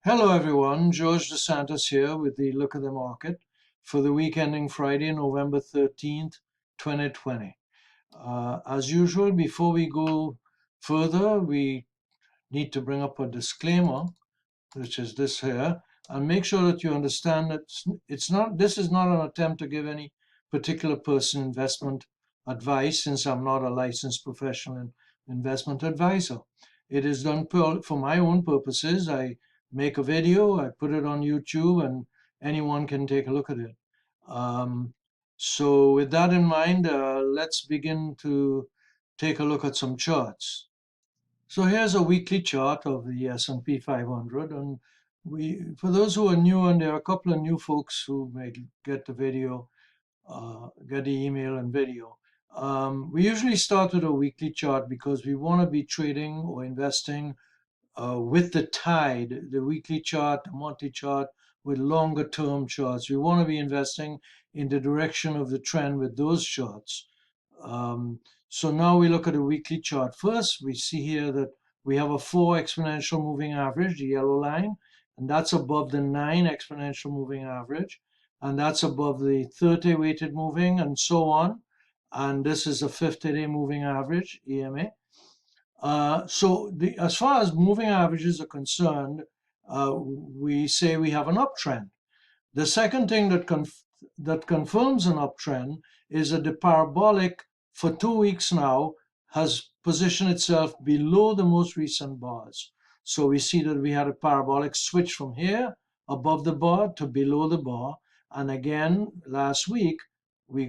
Hello everyone, George DeSantis here with the Look at the Market for the week ending Friday, November 13th, 2020. As usual, before we go further, we need to bring up a disclaimer, which is this here, and make sure that you understand that this is not an attempt to give any particular person investment advice, since I'm not a licensed professional investment advisor. It is done for my own purposes. I make a video, I put it on YouTube, and anyone can take a look at it. So with that in mind, let's begin to take a look at some charts. So here's a weekly chart of the S&P 500, and for those who are new, and there are a couple of new folks who may get the video, get the email and video. We usually start with a weekly chart because we want to be trading or investing with the tide, the weekly chart, the monthly chart, with longer term charts. We want to be investing in the direction of the trend with those charts. So now we look at a weekly chart. First, we see here that we have a 4 exponential moving average, the yellow line, and that's above the 9 exponential moving average, and that's above the 30 weighted moving, and so on. And this is a 50-day moving average, EMA. As far as moving averages are concerned, we say we have an uptrend. The second thing that confirms an uptrend is that the parabolic for 2 weeks now has positioned itself below the most recent bars. So we see that we had a parabolic switch from here above the bar to below the bar, and again last week we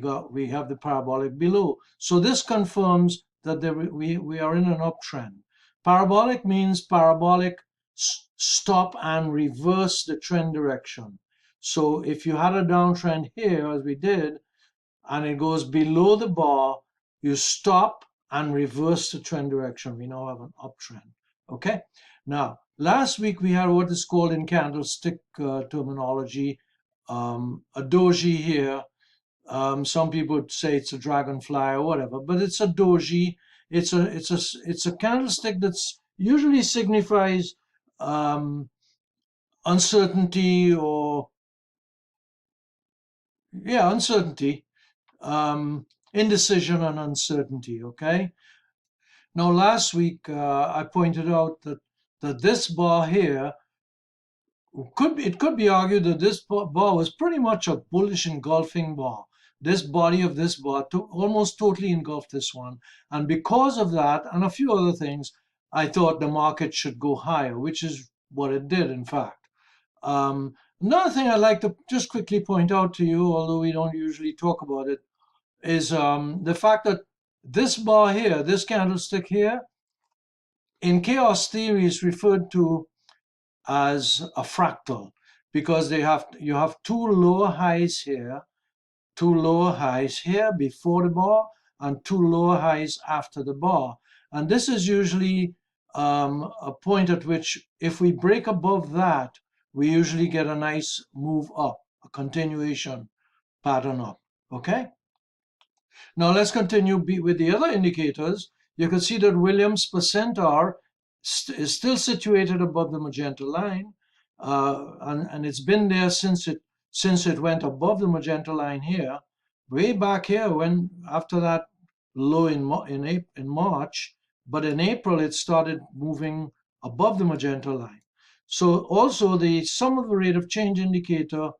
have the parabolic below. So this confirms that we are in an uptrend. Parabolic means parabolic stop and reverse the trend direction. So if you had a downtrend here, as we did, and it goes below the bar, you stop and reverse the trend direction. We now have an uptrend. Okay. Now, last week we had what is called in candlestick terminology a doji here. Some people would say it's a dragonfly or whatever, but it's a doji. It's a candlestick that's usually signifies uncertainty or uncertainty, indecision and uncertainty. Okay. Now last week I pointed out that this bar here could be argued that this bar was pretty much a bullish engulfing bar. This body of this bar almost totally engulfed this one, and because of that and a few other things, I thought the market should go higher, which is what it did, in fact. Another thing I'd like to just quickly point out to you, although we don't usually talk about it, is the fact that this bar here, this candlestick here, in chaos theory is referred to as a fractal, because you have two lower highs here before the bar, and two lower highs after the bar. And this is usually a point at which, if we break above that, we usually get a nice move up, a continuation pattern up. Okay? Now let's continue with the other indicators. You can see that Williams percent R is still situated above the magenta line, and it's been there since it went above the magenta line here, way back here, when after that low in March, but in April it started moving above the magenta line. So also the sum of the rate of change indicator,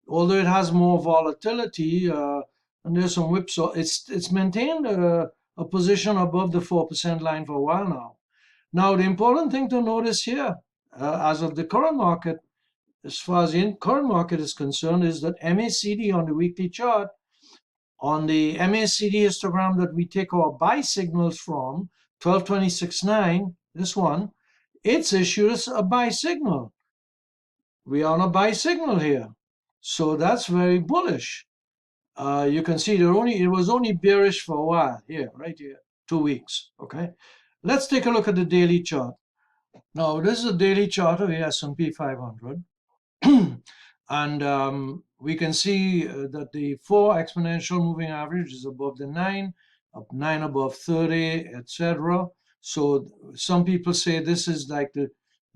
although it has more volatility and there's some whipsaw, it's maintained a position above the 4% line for a while now. Now, the important thing to notice here, as of the current market, as far as the current market is concerned, is that MACD on the weekly chart, on the MACD histogram that we take our buy signals from, 1226.9, this one, it's issued us a buy signal. We are on a buy signal here. So that's very bullish. You can see it was only bearish for a while here, right here, 2 weeks. Okay. Let's take a look at the daily chart. Now, this is a daily chart of the S&P 500. And we can see that the 4 exponential moving average is above the 9, 9 above 30, etc. So some people say this is like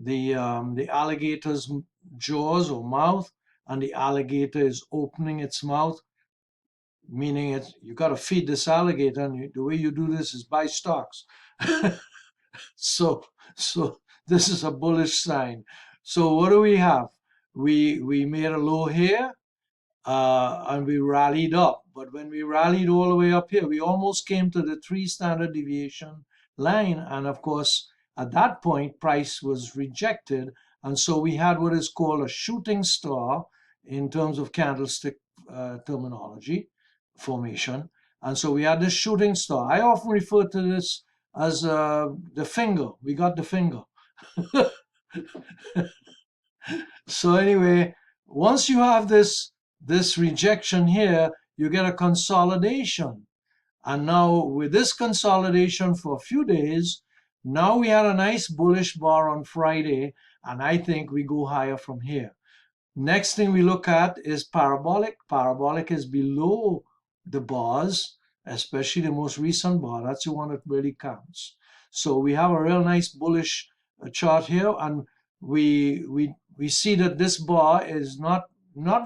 the alligator's jaws or mouth, and the alligator is opening its mouth, meaning you got to feed this alligator, and the way you do this is buy stocks. So, so this is a bullish sign. So what do we have? We made a low here, and we rallied up. But when we rallied all the way up here, we almost came to the 3 standard deviation line. And of course, at that point, price was rejected. And so we had what is called a shooting star in terms of candlestick terminology formation. And so we had this shooting star. I often refer to this as the finger. We got the finger. So anyway, once you have this rejection here, you get a consolidation. And now with this consolidation for a few days, now we had a nice bullish bar on Friday, and I think we go higher from here. Next thing we look at is parabolic. Parabolic is below the bars, especially the most recent bar. That's the one that really counts. So we have a real nice bullish chart here, and we see that this bar is not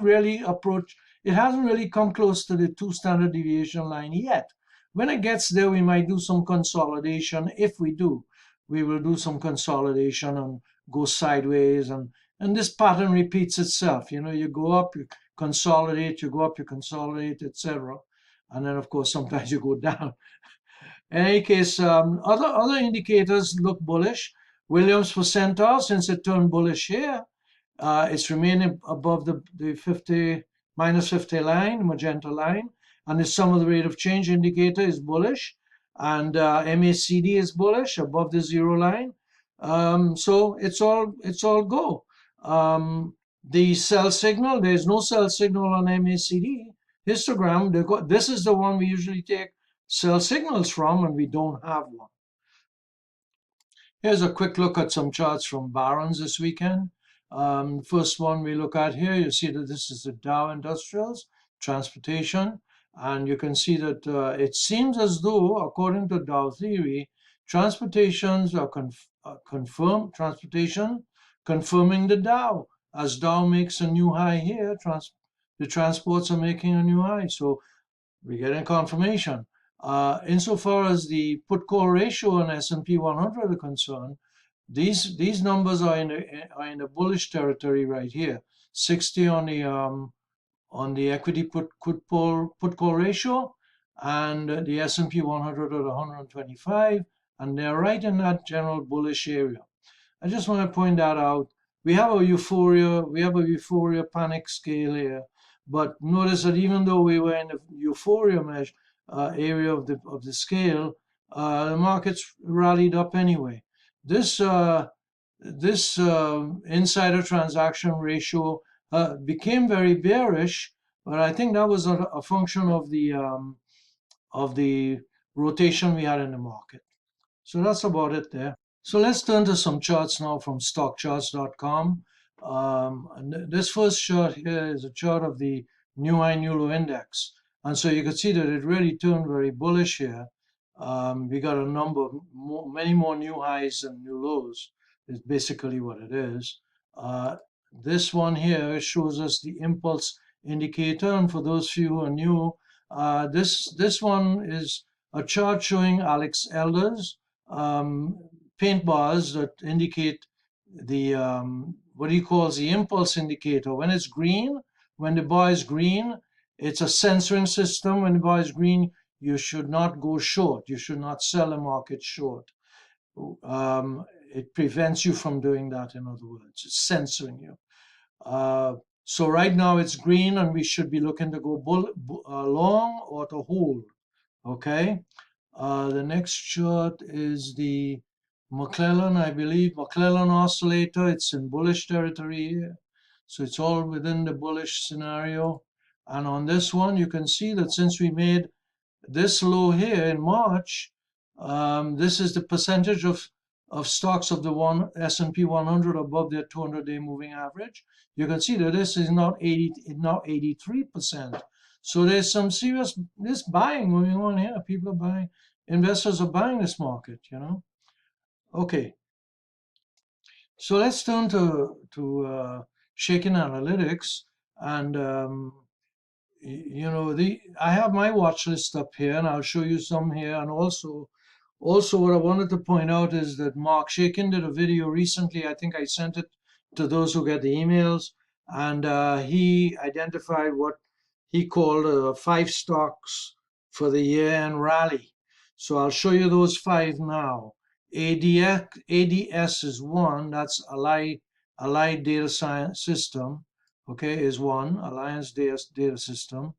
really approach. It hasn't really come close to the 2 standard deviation line yet. When it gets there, we might do some consolidation. If we do, we will do some consolidation and go sideways, and this pattern repeats itself. You know, you go up, you consolidate, you go up, you consolidate, etc. And then, of course, sometimes you go down. In any case, other indicators look bullish. Williams percentile, since it turned bullish here, it's remaining above the 50 minus 50 line, magenta line, and the sum of the rate of change indicator is bullish, and MACD is bullish above the 0 line. So it's all go. The sell signal, there's no sell signal on MACD histogram. This is the one we usually take sell signals from, and we don't have one. Here's a quick look at some charts from Barron's this weekend. First one we look at here, you see that this is the Dow Industrials, transportation, and you can see that it seems as though, according to Dow theory, transportations are confirming the Dow. As Dow makes a new high here, the transports are making a new high, so we're getting confirmation. Insofar as the put-call ratio on S&P 100 are concerned, these numbers are in the bullish territory right here. 60 on the equity put-call ratio, and the S&P 100 at 125, and they're right in that general bullish area. I just want to point that out. We have a euphoria panic scale here, but notice that even though we were in the euphoria area of the scale, the markets rallied up anyway. This insider transaction ratio became very bearish, but I think that was a function of the rotation we had in the market. So that's about it there. So let's turn to some charts now from stockcharts.com. This first chart here is a chart of the new high, new low index. And so you can see that it really turned very bullish here. We got a number of many more new highs and new lows, is basically what it is. This one here shows us the impulse indicator. And for those of you who are new, this one is a chart showing Alex Elder's paint bars that indicate the what he calls the impulse indicator. When it's green, when the bar is green, it's a censoring system. When the bar is green, you should not go short. You should not sell a market short. It prevents you from doing that, in other words. It's censoring you. So right now it's green, and we should be looking to go long or to hold. Okay. The next chart is the McClellan, I believe, McClellan oscillator. It's in bullish territory here. So it's all within the bullish scenario. And on this one, you can see that since we made this low here in March, this is the percentage of stocks of the S&P 100 above their 200-day moving average. You can see that this is now 83%. So there's some serious buying going on here. People are buying. Investors are buying this market, you know. Okay. So let's turn to Shaken Analytics, and you know, I have my watch list up here, and I'll show you some here. And also what I wanted to point out is that Mark Shaken did a video recently. I think I sent it to those who get the emails, and he identified what he called 5 stocks for the year-end rally. So I'll show you those 5 now. ADS is one. That's Allied Data Science System. Okay, is one. Alliance Data System.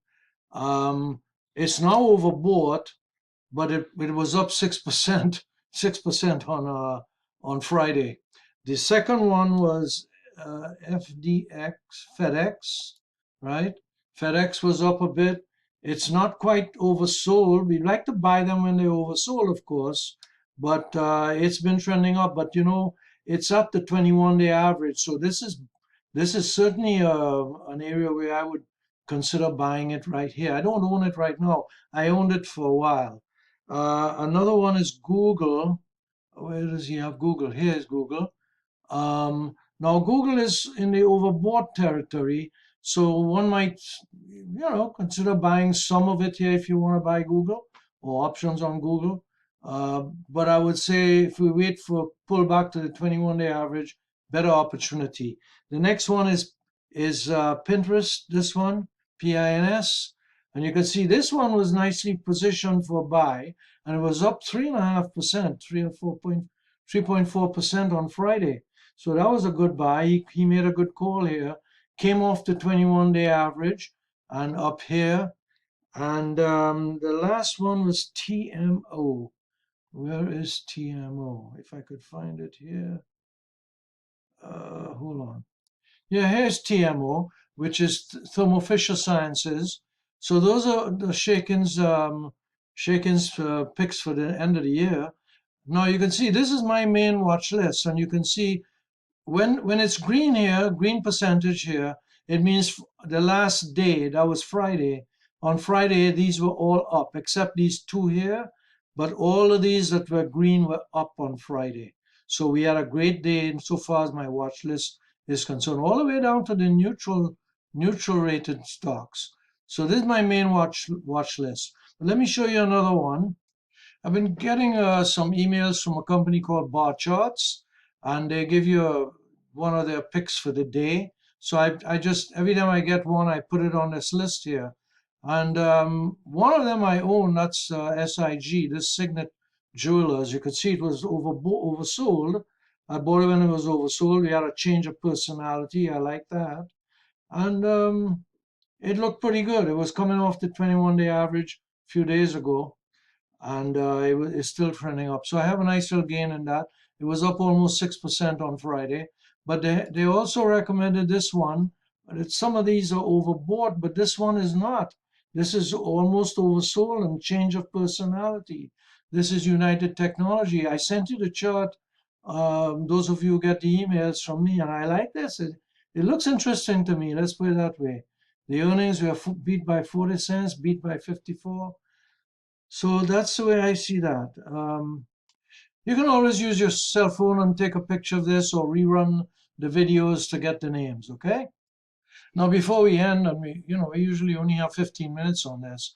It's now overbought, but it was up 6%, 6% on Friday. The second one was FDX, FedEx, right? FedEx was up a bit. It's not quite oversold. We'd like to buy them when they're oversold, of course, but it's been trending up. But you know, it's up the 21-day average. So this is certainly an area where I would consider buying it right here. I don't own it right now. I owned it for a while. Another one is Google. Where does he have Google? Here's Google. Now Google is in the overbought territory, so one might, consider buying some of it here if you want to buy Google or options on Google. But I would say if we wait for pullback to the 21-day average, better opportunity. The next one is Pinterest. This one, PINS, and you can see this one was nicely positioned for buy, and it was up 3.5%, 3.4% on Friday. So that was a good buy. He made a good call here. Came off the 21-day average and up here. And the last one was TMO. Where is TMO? If I could find it here. Hold on. Yeah, here's TMO, which is Thermo Fisher Sciences. So those are the Shaken's picks for the end of the year. Now you can see this is my main watch list, and you can see when it's green here, green percentage here, it means the last day, that was Friday. On Friday, these were all up, except these two here, but all of these that were green were up on Friday. So we had a great day insofar as my watch list is concerned, all the way down to the neutral rated stocks. So this is my main watch list. But let me show you another one. I've been getting some emails from a company called Bar Charts, and they give you one of their picks for the day. So I just, every time I get one, I put it on this list here. And one of them I own, that's SIG, this Signet Jewelers. You could see it was oversold. I bought it when it was oversold. We had a change of personality. I like that. And it looked pretty good. It was coming off the 21-day average a few days ago, and it's still trending up. So I have a nice little gain in that. It was up almost 6% on Friday, but they also recommended this one. But some of these are overbought, but this one is not. This is almost oversold and change of personality. This is United Technology. I sent you the chart. Those of you who get the emails from me, and I like this. It looks interesting to me. Let's put it that way. The earnings were beat by 40 cents, beat by 54. So that's the way I see that. You can always use your cell phone and take a picture of this or rerun the videos to get the names, okay? Now, before we end, and we usually only have 15 minutes on this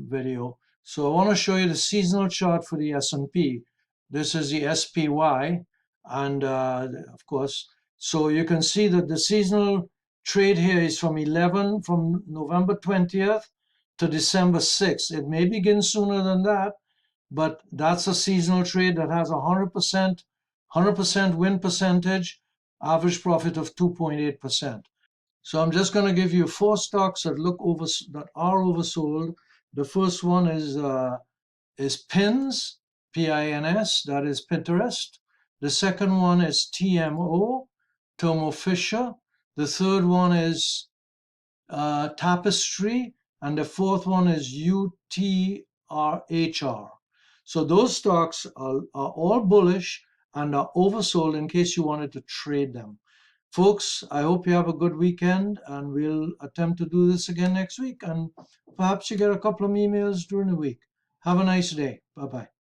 video, so I want to show you the seasonal chart for the S&P. This is the SPY, and of course, so you can see that the seasonal trade here is from November 20th to December 6th. It may begin sooner than that, but that's a seasonal trade that has 100% win percentage, average profit of 2.8%. So I'm just going to give you 4 stocks that are oversold. The first one is PINS, PINS, that is Pinterest. The second one is TMO, Thermo Fisher. The third one is Tapestry, and the fourth one is UTRHR. So those stocks are all bullish and are oversold in case you wanted to trade them. Folks, I hope you have a good weekend, and we'll attempt to do this again next week, and perhaps you get a couple of emails during the week. Have a nice day. Bye-bye.